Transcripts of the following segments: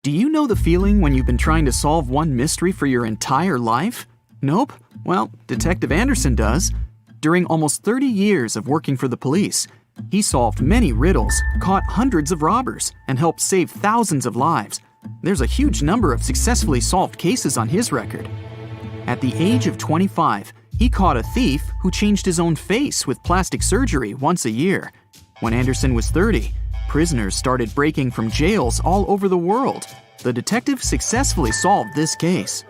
Do you know the feeling when you've been trying to solve one mystery for your entire life? Nope? Well, Detective Anderson does. During almost 30 years of working for the police, he solved many riddles, caught hundreds of robbers, and helped save thousands of lives. There's a huge number of successfully solved cases on his record. At the age of 25, he caught a thief who changed his own face with plastic surgery once a year. When Anderson was 30, prisoners started breaking from jails all over the world. The detective successfully solved this case.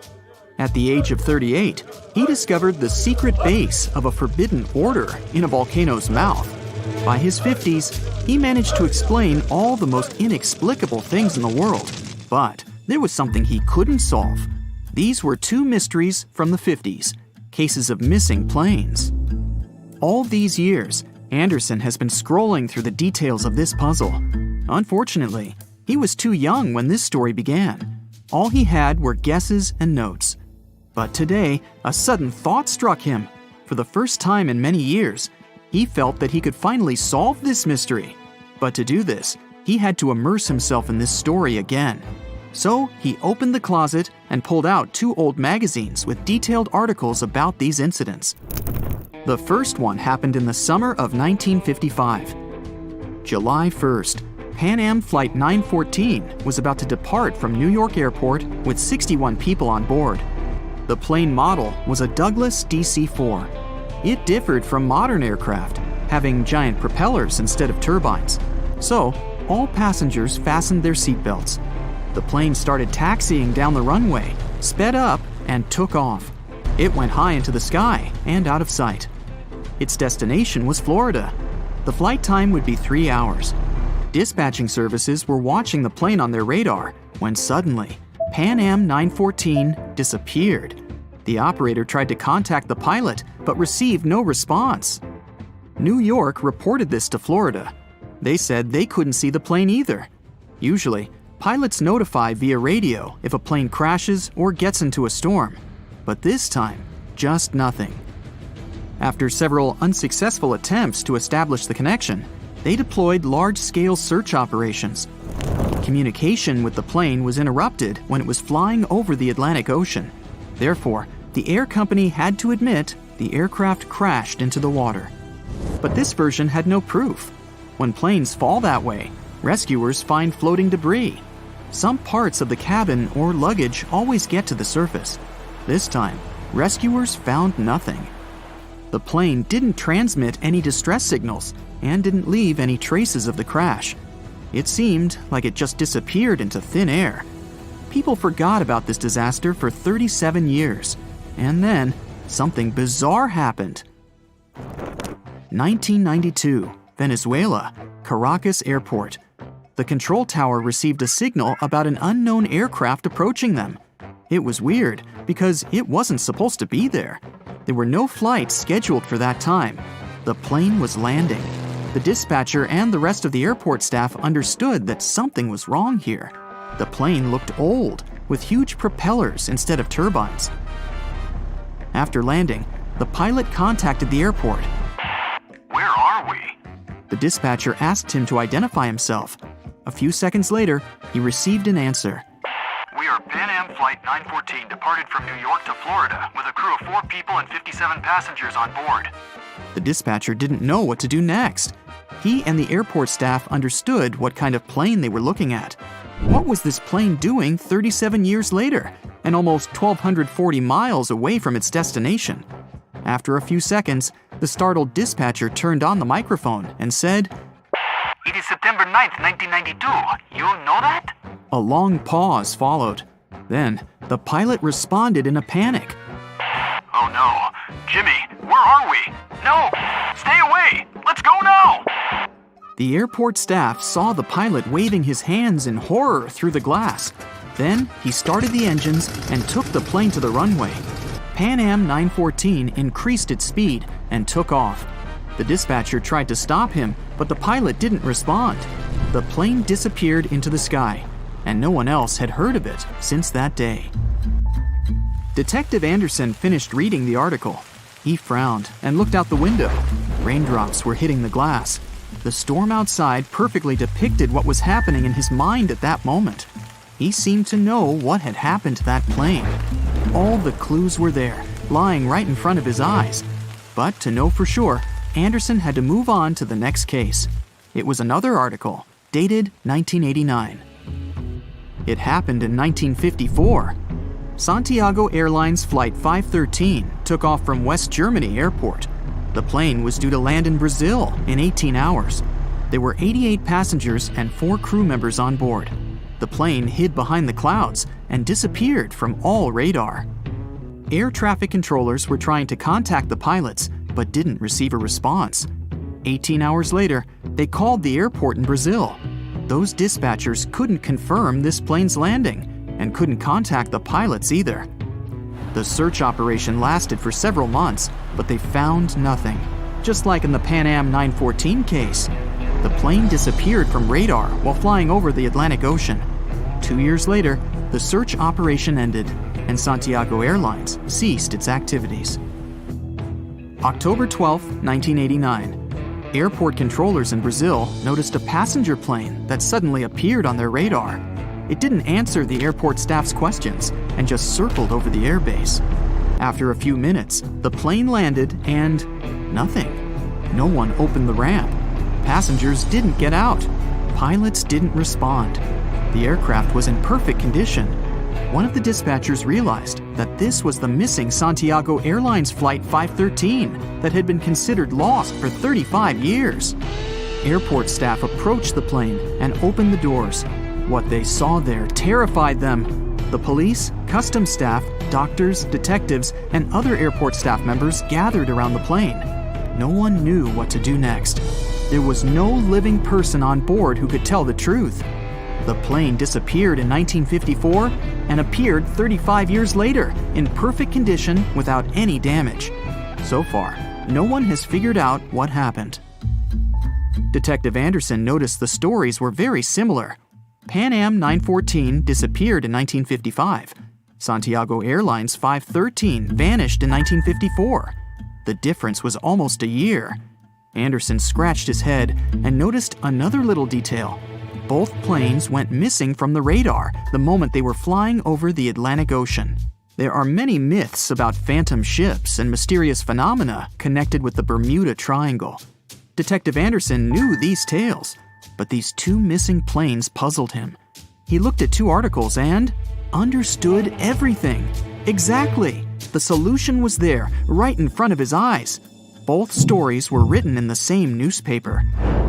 At the age of 38, he discovered the secret base of a forbidden order in a volcano's mouth. By his 50s, he managed to explain all the most inexplicable things in the world. But there was something he couldn't solve. These were two mysteries from the 50s, cases of missing planes. All these years, Anderson has been scrolling through the details of this puzzle. Unfortunately, he was too young when this story began. All he had were guesses and notes. But today, a sudden thought struck him. For the first time in many years, he felt that he could finally solve this mystery. But to do this, he had to immerse himself in this story again. So he opened the closet and pulled out two old magazines with detailed articles about these incidents. The first one happened in the summer of 1955. July 1st, Pan Am Flight 914 was about to depart from New York Airport with 61 people on board. The plane model was a Douglas DC-4. It differed from modern aircraft, having giant propellers instead of turbines. So, all passengers fastened their seatbelts. The plane started taxiing down the runway, sped up, and took off. It went high into the sky and out of sight. Its destination was Florida. The flight time would be 3 hours. Dispatching services were watching the plane on their radar when suddenly, Pan Am 914 disappeared. The operator tried to contact the pilot but received no response. New York reported this to Florida. They said they couldn't see the plane either. Usually, pilots notify via radio if a plane crashes or gets into a storm. But this time, just nothing. After several unsuccessful attempts to establish the connection, they deployed large-scale search operations. Communication with the plane was interrupted when it was flying over the Atlantic Ocean. Therefore, the air company had to admit the aircraft crashed into the water. But this version had no proof. When planes fall that way, rescuers find floating debris. Some parts of the cabin or luggage always get to the surface. This time, rescuers found nothing. The plane didn't transmit any distress signals and didn't leave any traces of the crash. It seemed like it just disappeared into thin air. People forgot about this disaster for 37 years. And then, something bizarre happened. 1992, Venezuela, Caracas Airport. The control tower received a signal about an unknown aircraft approaching them. It was weird because it wasn't supposed to be there. There were no flights scheduled for that time. The plane was landing. The dispatcher and the rest of the airport staff understood that something was wrong here. The plane looked old, with huge propellers instead of turbines. After landing, the pilot contacted the airport. Where are we? The dispatcher asked him to identify himself. A few seconds later, he received an answer. We are Pan Am Flight 914 departed from New York to Florida with a crew of 4 people and 57 passengers on board. The dispatcher didn't know what to do next. He and the airport staff understood what kind of plane they were looking at. What was this plane doing 37 years later and almost 1,240 miles away from its destination? After a few seconds, the startled dispatcher turned on the microphone and said, It is September 9th, 1992. You know that? A long pause followed. Then, the pilot responded in a panic. Oh no. Jimmy, where are we? No! Stay away! Let's go now! The airport staff saw the pilot waving his hands in horror through the glass. Then, he started the engines and took the plane to the runway. Pan Am 914 increased its speed and took off. The dispatcher tried to stop him, but the pilot didn't respond. The plane disappeared into the sky, and no one else had heard of it since that day. Detective Anderson finished reading the article. He frowned and looked out the window. Raindrops were hitting the glass. The storm outside perfectly depicted what was happening in his mind at that moment. He seemed to know what had happened to that plane. All the clues were there, lying right in front of his eyes. But to know for sure, Anderson had to move on to the next case. It was another article, dated 1989. It happened in 1954. Santiago Airlines Flight 513 took off from West Germany Airport. The plane was due to land in Brazil in 18 hours. There were 88 passengers and 4 crew members on board. The plane hid behind the clouds and disappeared from all radar. Air traffic controllers were trying to contact the pilots, but didn't receive a response. 18 hours later, they called the airport in Brazil. Those dispatchers couldn't confirm this plane's landing and couldn't contact the pilots either. The search operation lasted for several months, but they found nothing. Just like in the Pan Am 914 case, the plane disappeared from radar while flying over the Atlantic Ocean. 2 years later, the search operation ended, and Santiago Airlines ceased its activities. October 12, 1989. Airport controllers in Brazil noticed a passenger plane that suddenly appeared on their radar. It didn't answer the airport staff's questions and just circled over the airbase. After a few minutes, the plane landed and nothing. No one opened the ramp. Passengers didn't get out. Pilots didn't respond. The aircraft was in perfect condition. One of the dispatchers realized that this was the missing Santiago Airlines Flight 513 that had been considered lost for 35 years. Airport staff approached the plane and opened the doors. What they saw there terrified them. The police, customs staff, doctors, detectives, and other airport staff members gathered around the plane. No one knew what to do next. There was no living person on board who could tell the truth. The plane disappeared in 1954 and appeared 35 years later in perfect condition without any damage. So far, no one has figured out what happened. Detective Anderson noticed the stories were very similar. Pan Am 914 disappeared in 1955. Santiago Airlines 513 vanished in 1954. The difference was almost a year. Anderson scratched his head and noticed another little detail. Both planes went missing from the radar the moment they were flying over the Atlantic Ocean. There are many myths about phantom ships and mysterious phenomena connected with the Bermuda Triangle. Detective Anderson knew these tales, but these 2 missing planes puzzled him. He looked at 2 articles and understood everything. Exactly! The solution was there, right in front of his eyes. Both stories were written in the same newspaper.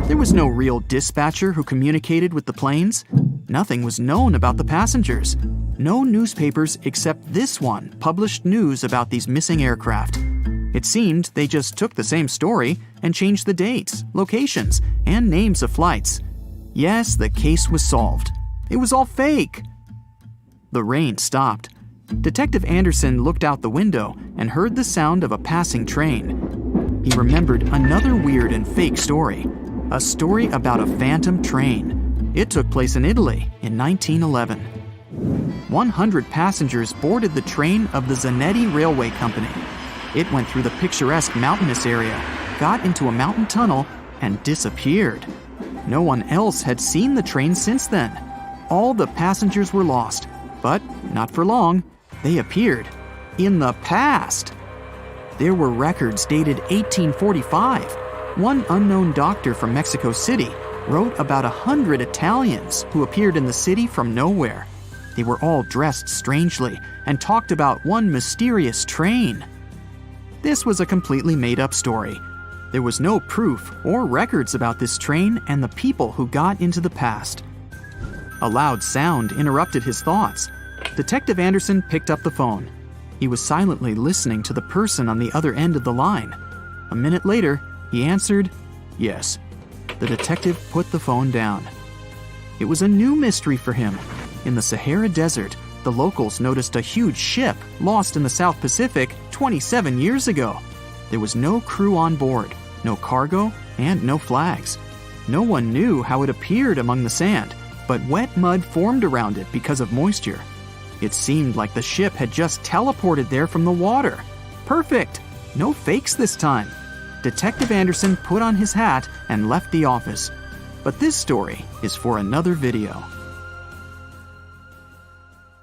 There was no real dispatcher who communicated with the planes. Nothing was known about the passengers. No newspapers except this one published news about these missing aircraft. It seemed they just took the same story and changed the dates, locations, and names of flights. Yes, the case was solved. It was all fake. The rain stopped. Detective Anderson looked out the window and heard the sound of a passing train. He remembered another weird and fake story. A story about a phantom train. It took place in Italy in 1911. 100 passengers boarded the train of the Zanetti Railway Company. It went through the picturesque mountainous area, got into a mountain tunnel, and disappeared. No one else had seen the train since then. All the passengers were lost, but not for long. They appeared in the past. There were records dated 1845. One unknown doctor from Mexico City wrote about 100 Italians who appeared in the city from nowhere. They were all dressed strangely and talked about one mysterious train. This was a completely made-up story. There was no proof or records about this train and the people who got into the past. A loud sound interrupted his thoughts. Detective Anderson picked up the phone. He was silently listening to the person on the other end of the line. A minute later, he answered, "Yes." The detective put the phone down. It was a new mystery for him. In the Sahara Desert, the locals noticed a huge ship lost in the South Pacific 27 years ago. There was no crew on board, no cargo, and no flags. No one knew how it appeared among the sand, but wet mud formed around it because of moisture. It seemed like the ship had just teleported there from the water. Perfect! No fakes this time. Detective Anderson put on his hat and left the office. But this story is for another video.